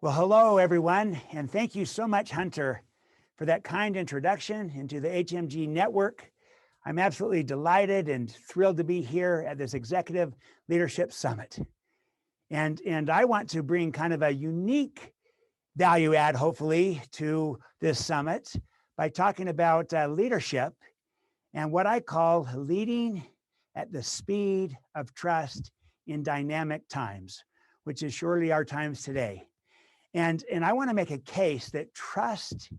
Well, hello, everyone, and thank you so much, Hunter, for that kind introduction into the HMG network. I'm absolutely delighted and thrilled to be here at this Executive Leadership Summit. And I want to bring kind of a unique value add, hopefully, to this summit by talking about leadership and what I call leading at the speed of trust in dynamic times, which is surely our times today. And I want to make a case that trust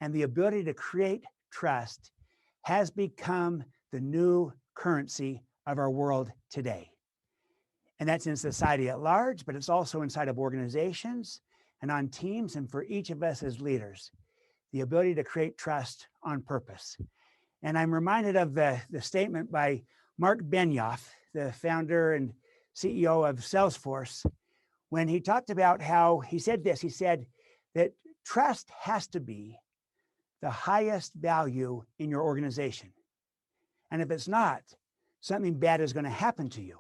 and the ability to create trust has become the new currency of our world today. And that's in society at large, but it's also inside of organizations and on teams and for each of us as leaders, the ability to create trust on purpose. And I'm reminded of the statement by Mark Benioff, the founder and CEO of Salesforce, when he talked about how he said this. He said that trust has to be the highest value in your organization. And if it's not, something bad is going to happen to you.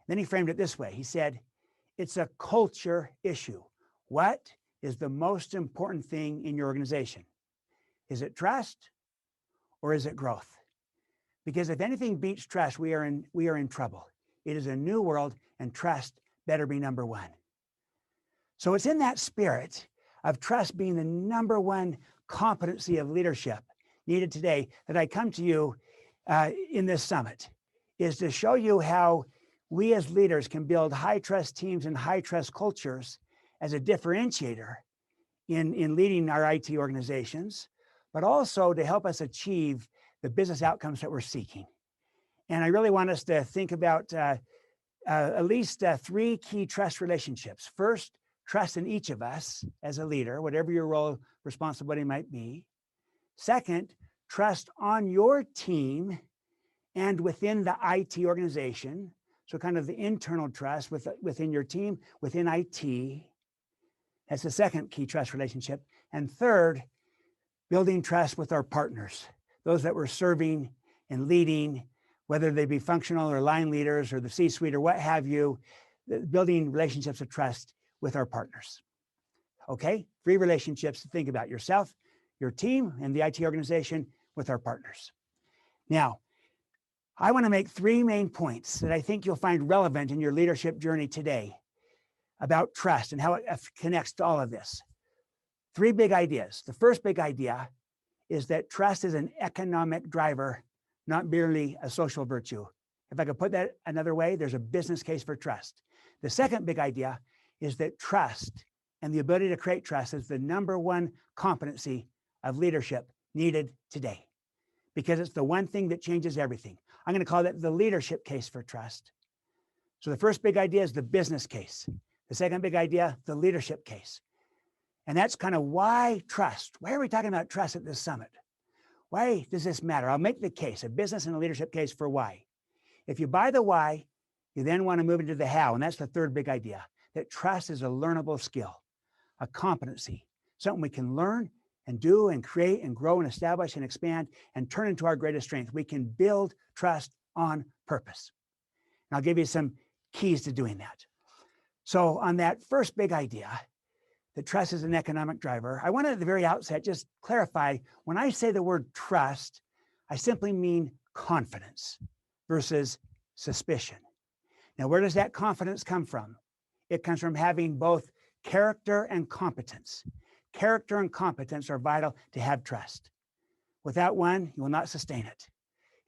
Then he framed it this way. He said, it's a culture issue. What is the most important thing in your organization? Is it trust or is it growth? Because if anything beats trust, we are in trouble. It is a new world, and trust better be number one. So it's in that spirit of trust being the number one competency of leadership needed today that I come to you in this summit, is to show you how we as leaders can build high trust teams and high trust cultures as a differentiator in leading our IT organizations, but also to help us achieve the business outcomes that we're seeking. And I really want us to think about at least three key trust relationships. First, trust in each of us as a leader, whatever your role, responsibility might be. Second, trust on your team and within the IT organization. So kind of the internal trust within your team, within IT. That's the second key trust relationship. And third, building trust with our partners, those that we're serving and leading, whether they be functional or line leaders or the C-suite or what have you, building relationships of trust with our partners. Okay, three relationships to think about: yourself, your team, and the IT organization with our partners. Now, I want to make three main points that I think you'll find relevant in your leadership journey today about trust and how it connects to all of this. Three big ideas. The first big idea is that trust is an economic driver, not merely a social virtue. If I could put that another way, there's a business case for trust. The second big idea is that trust and the ability to create trust is the number one competency of leadership needed today, because it's the one thing that changes everything. I'm going to call that the leadership case for trust. So the first big idea is the business case. The second big idea, the leadership case. And that's kind of why trust. Why are we talking about trust at this summit? Why does this matter? I'll make the case, a business and a leadership case for why. If you buy the why, you then want to move into the how. And that's the third big idea, that trust is a learnable skill, a competency, something we can learn and do and create and grow and establish and expand and turn into our greatest strength. We can build trust on purpose. And I'll give you some keys to doing that. So on that first big idea, that trust is an economic driver, I want to at the very outset just clarify, when I say the word trust, I simply mean confidence versus suspicion. Now, where does that confidence come from? It comes from having both character and competence. Character and competence are vital to have trust. Without one, you will not sustain it.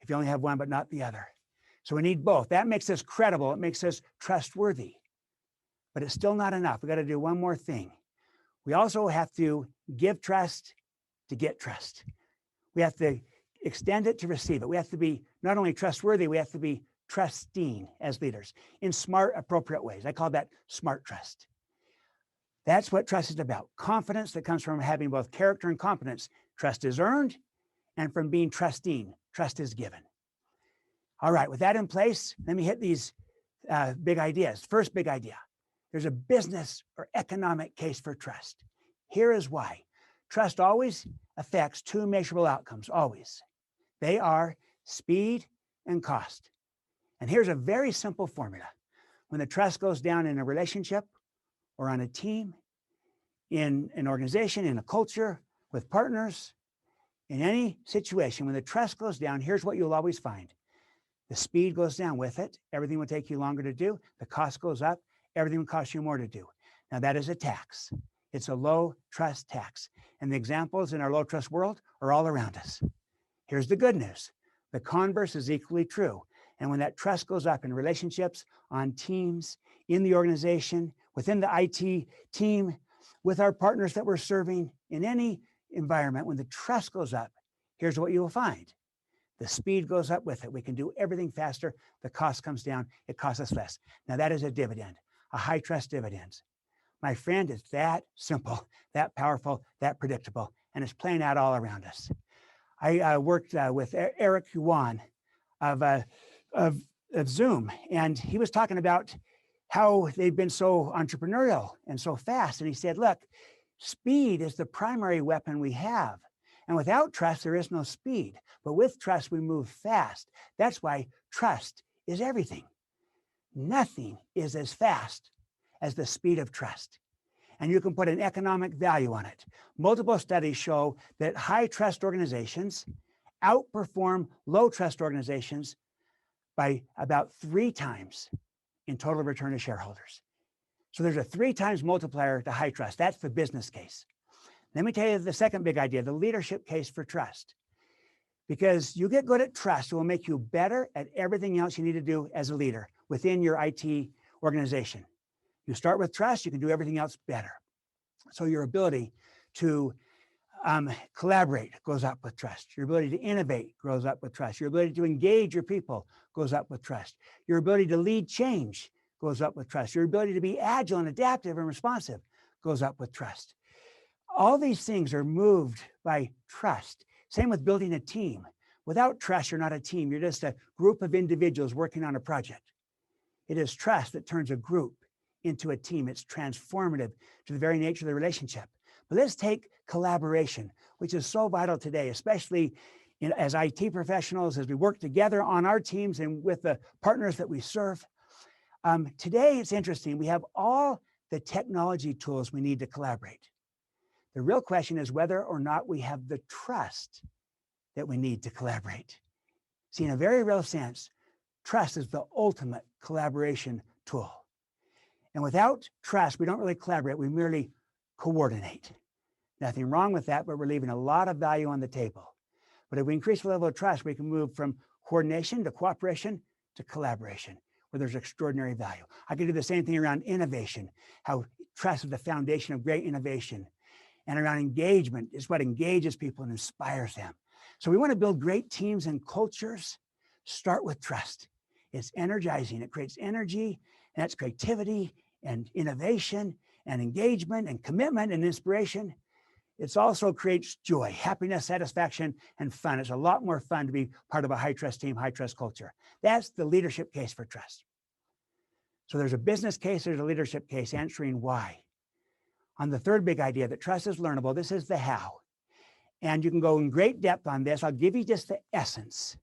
If you only have one, but not the other. So we need both. That makes us credible. It makes us trustworthy. But it's still not enough. We got to do one more thing. We also have to give trust to get trust. We have to extend it to receive it. We have to be not only trustworthy, we have to be trusting as leaders in smart, appropriate ways. I call that smart trust. That's what trust is about. Confidence that comes from having both character and competence. Trust is earned, and from being trusting, trust is given. All right, with that in place, let me hit these big ideas. First big idea, there's a business or economic case for trust. Here is why. Trust always affects two measurable outcomes, always. They are speed and cost. And here's a very simple formula. When the trust goes down in a relationship or on a team, in an organization, in a culture, with partners, in any situation, when the trust goes down, here's what you'll always find. The speed goes down with it. Everything will take you longer to do. The cost goes up. Everything will cost you more to do. Now that is a tax. It's a low trust tax. And the examples in our low trust world are all around us. Here's the good news. The converse is equally true. And when that trust goes up in relationships, on teams, in the organization, within the IT team, with our partners that we're serving, in any environment, when the trust goes up, here's what you will find. The speed goes up with it. We can do everything faster. The cost comes down. It costs us less. Now that is a dividend, a high trust dividend. My friend, it's that simple, that powerful, that predictable, and it's playing out all around us. I worked with Eric Yuan of Zoom, and he was talking about how they've been so entrepreneurial and so fast. And he said, look, speed is the primary weapon we have. And without trust, there is no speed. But with trust, we move fast. That's why trust is everything. Nothing is as fast as the speed of trust. And you can put an economic value on it. Multiple studies show that high trust organizations outperform low trust organizations by about 3 times in total return to shareholders. So there's a 3 times multiplier to high trust. That's the business case. Let me tell you the second big idea, the leadership case for trust. Because you get good at trust, it will make you better at everything else you need to do as a leader within your IT organization. You start with trust, you can do everything else better. So your ability to collaborate goes up with trust. Your ability to innovate goes up with trust. Your ability to engage your people goes up with trust. Your ability to lead change goes up with trust. Your ability to be agile and adaptive and responsive goes up with trust. All these things are moved by trust. Same with building a team. Without trust, you're not a team. You're just a group of individuals working on a project. It is trust that turns a group into a team. It's transformative to the very nature of the relationship. But let's take collaboration, which is so vital today, especially as IT professionals, as we work together on our teams and with the partners that we serve. Today, it's interesting. We have all the technology tools we need to collaborate. The real question is whether or not we have the trust that we need to collaborate. See, in a very real sense, trust is the ultimate collaboration tool. And without trust, we don't really collaborate, we merely coordinate. Nothing wrong with that, but we're leaving a lot of value on the table. But if we increase the level of trust, we can move from coordination to cooperation to collaboration, where there's extraordinary value. I can do the same thing around innovation, how trust is the foundation of great innovation. And around engagement is what engages people and inspires them. So we want to build great teams and cultures. Start with trust. It's energizing. It creates energy, and that's creativity and innovation and engagement and commitment and inspiration. It also creates joy, happiness, satisfaction, and fun. It's a lot more fun to be part of a high trust team, high trust culture. That's the leadership case for trust. So there's a business case, there's a leadership case answering why. On the third big idea that trust is learnable, this is the how. And you can go in great depth on this. I'll give you just the essence.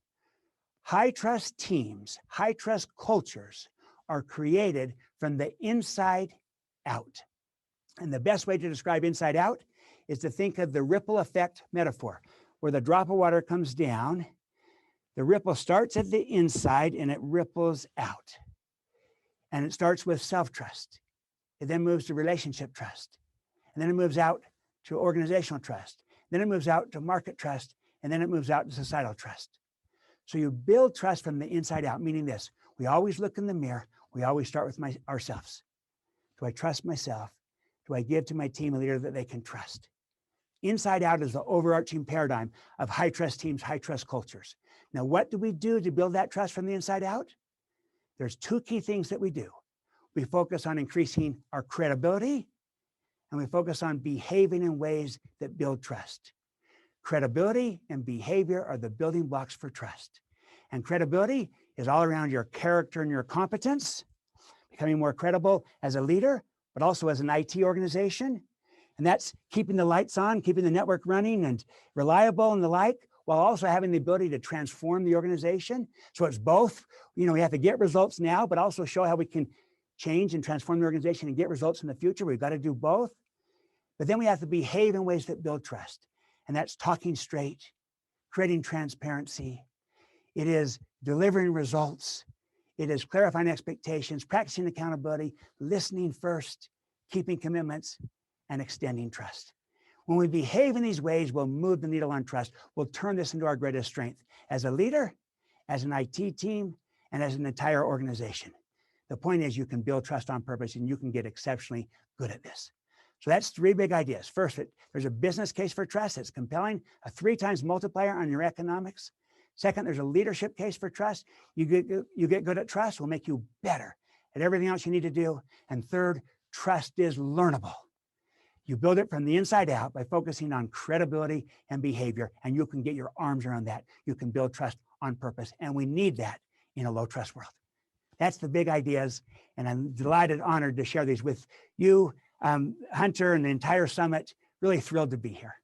High trust teams, high trust cultures are created from the inside out. And the best way to describe inside out is to think of the ripple effect metaphor, where the drop of water comes down, the ripple starts at the inside and it ripples out. And it starts with self-trust. It then moves to relationship trust. And then it moves out to organizational trust. Then it moves out to market trust. And then it moves out to societal trust. So you build trust from the inside out, meaning this: we always look in the mirror. We always start with ourselves. Do I trust myself? Do I give to my team a leader that they can trust? Inside out is the overarching paradigm of high trust teams, high trust cultures. Now, what do we do to build that trust from the inside out? There's 2 key things that we do. We focus on increasing our credibility, and we focus on behaving in ways that build trust. Credibility and behavior are the building blocks for trust. And credibility is all around your character and your competence, becoming more credible as a leader, but also as an IT organization. And that's keeping the lights on, keeping the network running and reliable and the like, while also having the ability to transform the organization. So it's both, we have to get results now, but also show how we can change and transform the organization and get results in the future. We've got to do both. But then we have to behave in ways that build trust. And that's talking straight, creating transparency. It is delivering results. It is clarifying expectations, practicing accountability, listening first, keeping commitments, and extending trust. When we behave in these ways, we'll move the needle on trust. We'll turn this into our greatest strength as a leader, as an IT team, and as an entire organization. The point is you can build trust on purpose and you can get exceptionally good at this. So that's 3 big ideas. First, there's a business case for trust that's compelling, a 3 times multiplier on your economics. Second, there's a leadership case for trust. You get good at trust, will make you better at everything else you need to do. And third, trust is learnable. You build it from the inside out by focusing on credibility and behavior, and you can get your arms around that. You can build trust on purpose, and we need that in a low trust world. That's the big ideas, and I'm delighted, honored to share these with you, Hunter, and the entire summit. Really thrilled to be here.